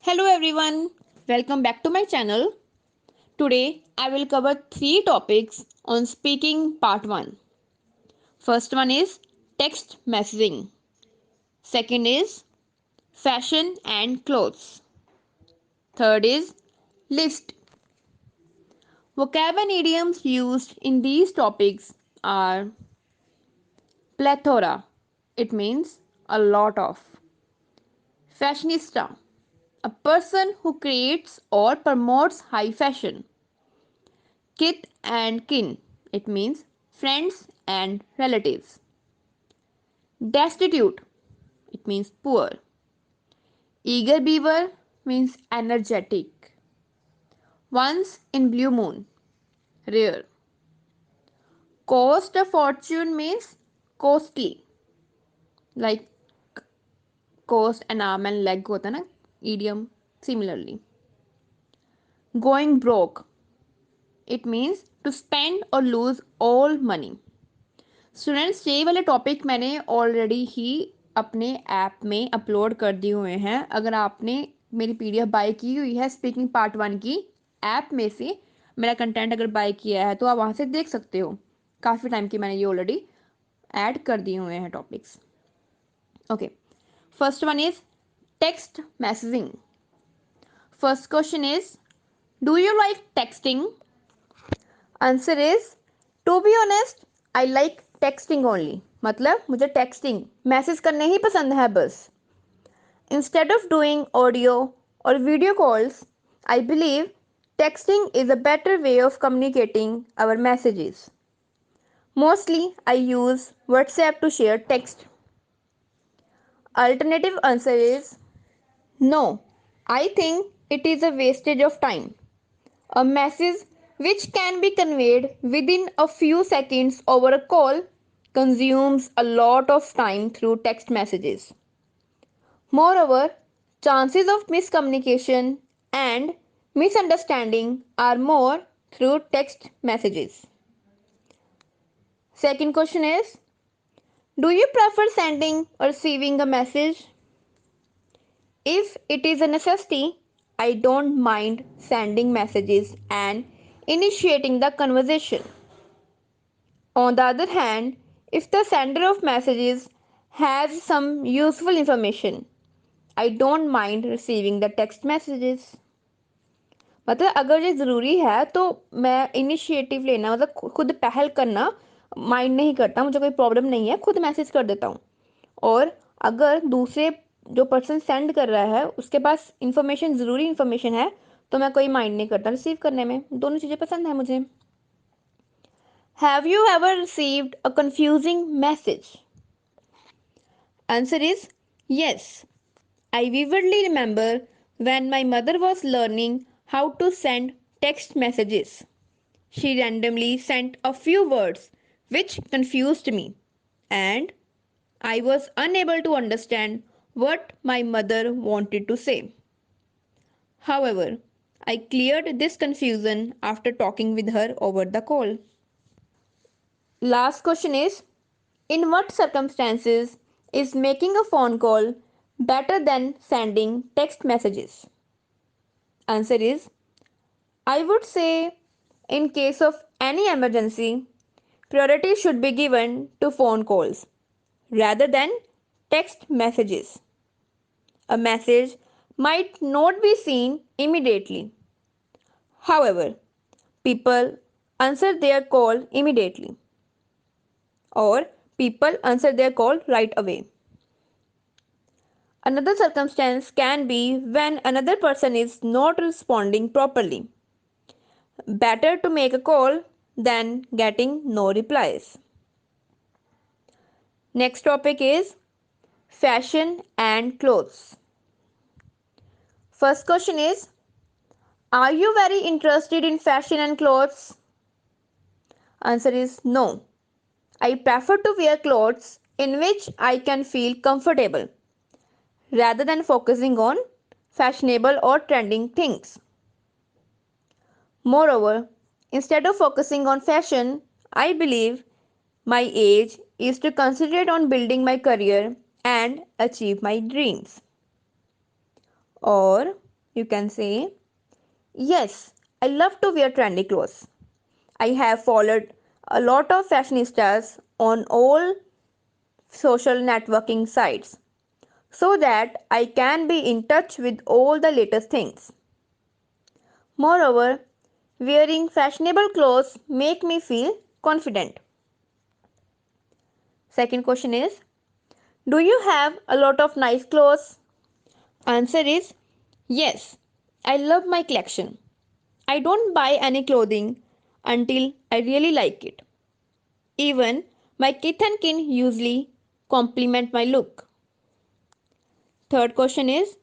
Hello everyone, welcome back to my channel. Today I will cover three topics on speaking part 1. First one is text messaging. Second is fashion and clothes. Third is list. Vocab and idioms used in these topics are plethora. It means a lot of. Fashionista, a person who creates or promotes high fashion. Kith and kin. It means friends and relatives. Destitute. It means poor. Eager beaver means energetic. Once in blue moon. Rare. Cost a fortune means costly. Like cost an arm and leg होता है ना idiom similarly. Going broke. It means to spend or lose all money. Students ये वाले topic मैंने already ही अपने app में upload कर दिए हुए हैं। अगर आपने मेरी पीडीएफ बाय की हुई है स्पीकिंग पार्ट 1 की, ऐप में से मेरा कंटेंट अगर बाय किया है तो आप वहाँ से देख सकते हो। काफ़ी टाइम की मैंने ये ऑलरेडी ऐड कर दिए हुए हैं topics. Okay, first one is text messaging. First question is, do you like texting? Answer is, to be honest I like texting only. मतलब मुझे टेक्सटिंग मैसेज करने ही पसंद है बस। इंस्टेड ऑफ डूइंग ऑडियो और video calls, I believe texting is a better way of communicating our messages. Mostly, I use WhatsApp to share text. Alternative answer is no. I think it is a wastage of time. A message which can be conveyed within a few seconds over a call consumes a lot of time through text messages. Moreover, chances of miscommunication and misunderstanding are more through text messages. Second question is, do you prefer sending or receiving a message? If it is a necessity, I don't mind sending messages and initiating the conversation. On the other hand, if the sender of messages has some useful information, I don't mind receiving the text messages. मतलब अगर ये ज़रूरी है तो मैं initiative लेना मतलब खुद पहल करना माइंड नहीं करता, मुझे कोई प्रॉब्लम नहीं है, खुद मैसेज कर देता हूँ। और अगर दूसरे जो पर्सन सेंड कर रहा है उसके पास इंफॉर्मेशन ज़रूरी इंफॉर्मेशन है तो मैं कोई माइंड नहीं करता रिसीव करने में। दोनों चीज़ें पसंद है मुझे। Have you ever received a confusing message? Answer is yes. I vividly remember when my mother was learning how to send text messages. She randomly sent a few words which confused me, and I was unable to understand what my mother wanted to say. However, I cleared this confusion after talking with her over the call. Last question is, in what circumstances is making a phone call better than sending text messages? Answer is, I would say in case of any emergency, priority should be given to phone calls rather than text messages. A message might not be seen immediately. However, people answer their call immediately, or people answer their call right away. Another circumstance can be when another person is not responding properly. Better to make a call than getting no replies. Next topic is fashion and clothes. First question is, are you very interested in fashion and clothes? Answer is no. I prefer to wear clothes in which I can feel comfortable rather than focusing on fashionable or trending things. Moreover, instead of focusing on fashion, I believe my age is to concentrate on building my career and achieve my dreams. Or you can say, yes, I love to wear trendy clothes. I have followed a lot of fashionistas on all social networking sites so that I can be in touch with all the latest things. Moreover, wearing fashionable clothes make me feel confident. Second question is, do you have a lot of nice clothes? Answer is yes. I love my collection. I don't buy any clothing until I really like it. Even my kith and kin usually compliment my look. Third question is,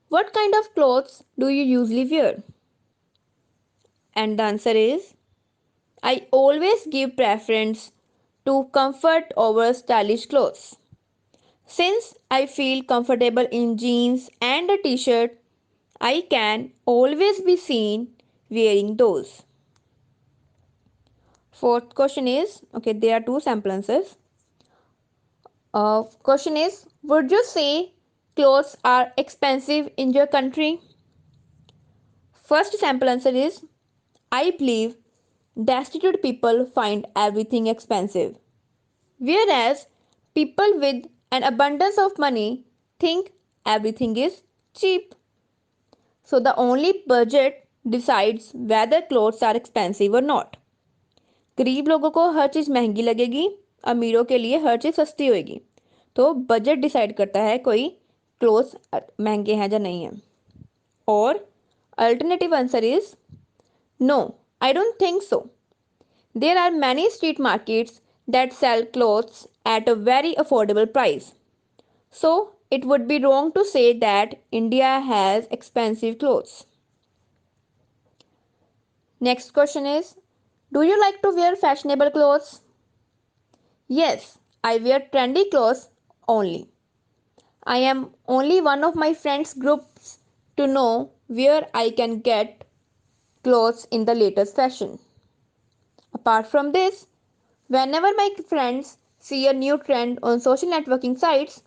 what kind of clothes do you usually wear? And the answer is, I always give preference to comfort over stylish clothes. Since I feel comfortable in jeans and a t-shirt, I can always be seen wearing those. Fourth question is, okay, there are two sample answers. Question is, would you say clothes are expensive in your country? First sample answer is, I believe destitute people find everything expensive, whereas people with an abundance of money think everything is cheap. So the only budget decides whether clothes are expensive or not. गरीब लोगों को हर चीज़ महंगी लगेगी, अमीरों के लिए हर चीज़ सस्ती होगी. तो बजट डिसाइड करता है कोई क्लोथ्स महंगे हैं या नहीं है. और alternative answer is no, I don't think so. There are many street markets that sell clothes at a very affordable price. So, it would be wrong to say that India has expensive clothes. Next question is, do you like to wear fashionable clothes? Yes, I wear trendy clothes only. I am only one of my friends' groups to know where I can get clothes in the latest fashion. Apart from this, whenever my friends see a new trend on social networking sites,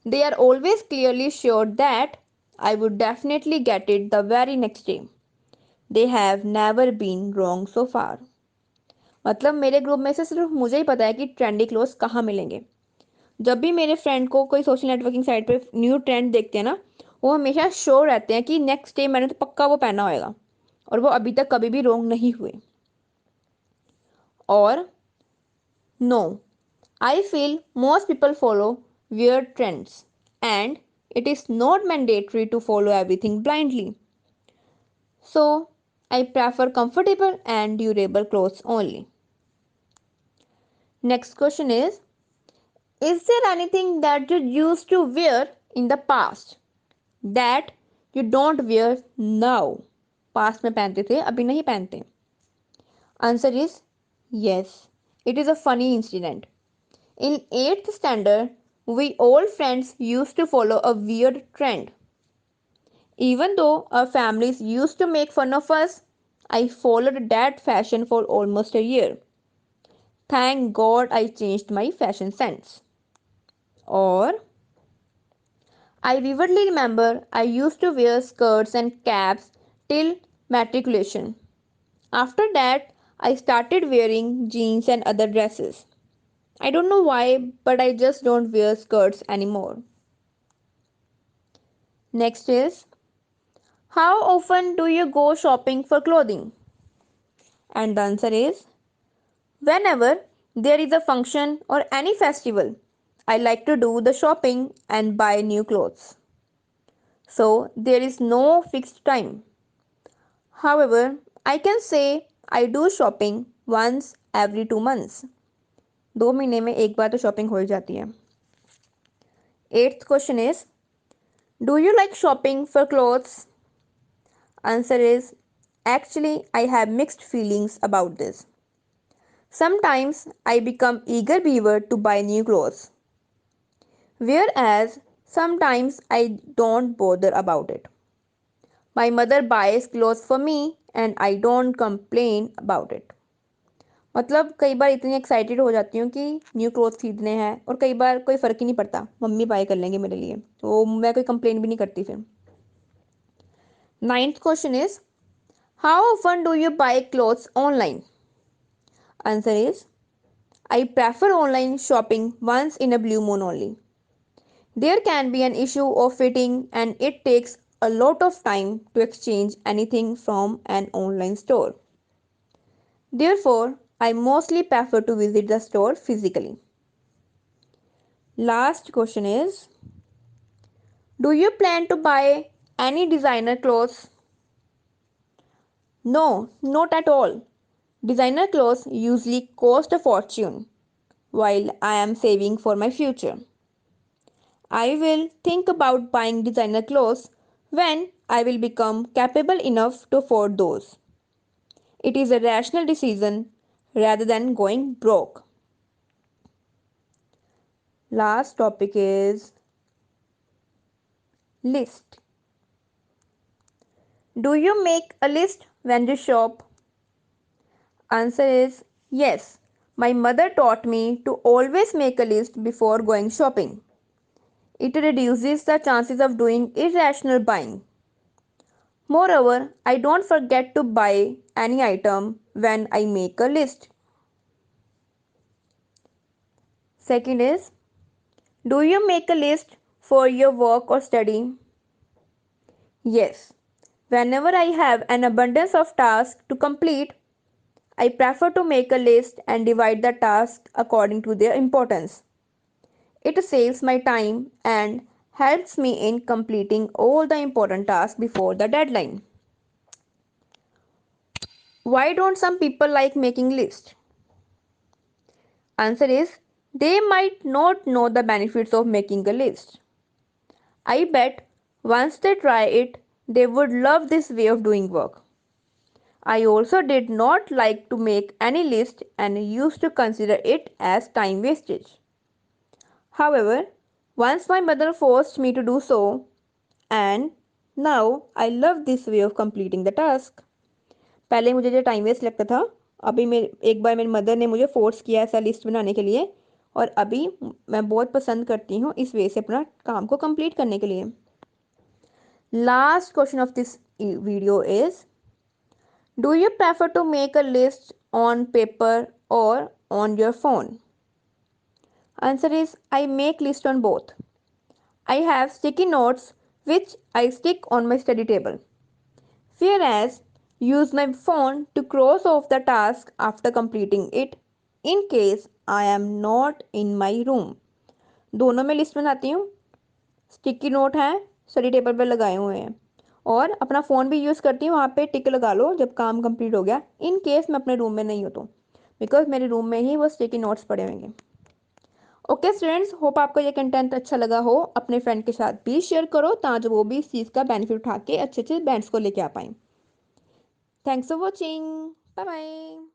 they are always clearly sure that I would definitely get it the very next day. They have never been wrong so far. मतलब मेरे group में से सिर्फ मुझे ही पता है कि trendy clothes कहाँ मिलेंगे. जब भी मेरे फ्रेंड को कोई सोशल नेटवर्किंग साइट पे न्यू ट्रेंड देखते हैं ना, वो हमेशा श्योर रहते हैं कि नेक्स्ट डे मैंने तो पक्का वो पहना होएगा, और वो अभी तक कभी भी रोंग नहीं हुए. और no, I feel most people follow wear trends and it is not mandatory to follow everything blindly. So, I prefer comfortable and durable clothes only. Next question is there anything that you used to wear in the past that you don't wear now? Past में पहनते थे, अभी नहीं पहनते. Answer is yes. It is a funny incident. In 8th standard, we all friends used to follow a weird trend. Even though our families used to make fun of us, I followed that fashion for almost a year. Thank God I changed my fashion sense. Or, I vividly remember I used to wear skirts and caps till matriculation. After that, I started wearing jeans and other dresses. I don't know why, but I just don't wear skirts anymore. Next is, how often do you go shopping for clothing? And the answer is, whenever there is a function or any festival, I like to do the shopping and buy new clothes. So there is no fixed time. However, I can say I do shopping once every 2 months. 2 महीने में एक बार तो shopping हो ही जाती है. Eighth question is, do you like shopping for clothes? Answer is, actually I have mixed feelings about this. Sometimes I become eager beaver to buy new clothes, whereas sometimes I don't bother about it. My mother buys clothes for me and I don't complain about it. मतलब कई बार इतनी excited हो जाती हूँ कि new clothes खरीदने हैं, और कई बार कोई फ़र्क ही नहीं पड़ता, मम्मी बाय कर लेंगे मेरे लिए, तो मैं कोई कंप्लेन भी नहीं करती फिर. Ninth question is, how often do you buy clothes online? Answer is, I prefer online shopping once in a blue moon only. There can be an issue of fitting and it takes a lot of time to exchange anything from an online store. Therefore, I mostly prefer to visit the store physically. Last question is, do you plan to buy any designer clothes? No, not at all. Designer clothes usually cost a fortune, while I am saving for my future. I will think about buying designer clothes when I will become capable enough to afford those. It is a rational decision rather than going broke. Last topic is list. Do you make a list when you shop? Answer is yes. My mother taught me to always make a list before going shopping. It reduces the chances of doing irrational buying. Moreover, I don't forget to buy any item when I make a list. Second is, do you make a list for your work or study? Yes. Whenever I have an abundance of tasks to complete, I prefer to make a list and divide the tasks according to their importance. It saves my time and helps me in completing all the important tasks before the deadline. Why don't some people like making lists? Answer is, they might not know the benefits of making a list. I bet once they try it, they would love this way of doing work. I also did not like to make any list and used to consider it as time wastage. However, once my mother forced me to do so, and now I love this way of completing the task. पहले मुझे जो time waste लगता था, अभी मेरे एक बार मेरी mother ने मुझे फोर्स किया ऐसा लिस्ट बनाने के लिए, और अभी मैं बहुत पसंद करती हूँ इस वे से अपना काम को कंप्लीट करने के लिए. Last question of this video is, do you prefer to make a list on paper or on your phone? Answer is, I make list on both. I have sticky notes which I stick on my study table, whereas use my phone to cross off the task after completing it in case I am not in my room. दोनों में list बनाती हूँ, sticky note हैं study table पर लगाए हुए हैं, और अपना फ़ोन भी यूज़ करती हूँ, वहाँ पे टिक लगा लो जब काम कंप्लीट हो गया, इन केस मैं अपने रूम में नहीं हूँ तो, बिकॉज मेरे रूम में ही वो स्टिकी नोट्स पड़े होंगे. ओके स्टूडेंट्स, होप आपको ये कंटेंट अच्छा लगा हो. अपने फ्रेंड के साथ भी शेयर करो ताकि वो भी इस चीज़ का बेनिफिट उठा के अच्छे अच्छे बैंड्स को लेके आ पाए. Thanks for watching. Bye bye.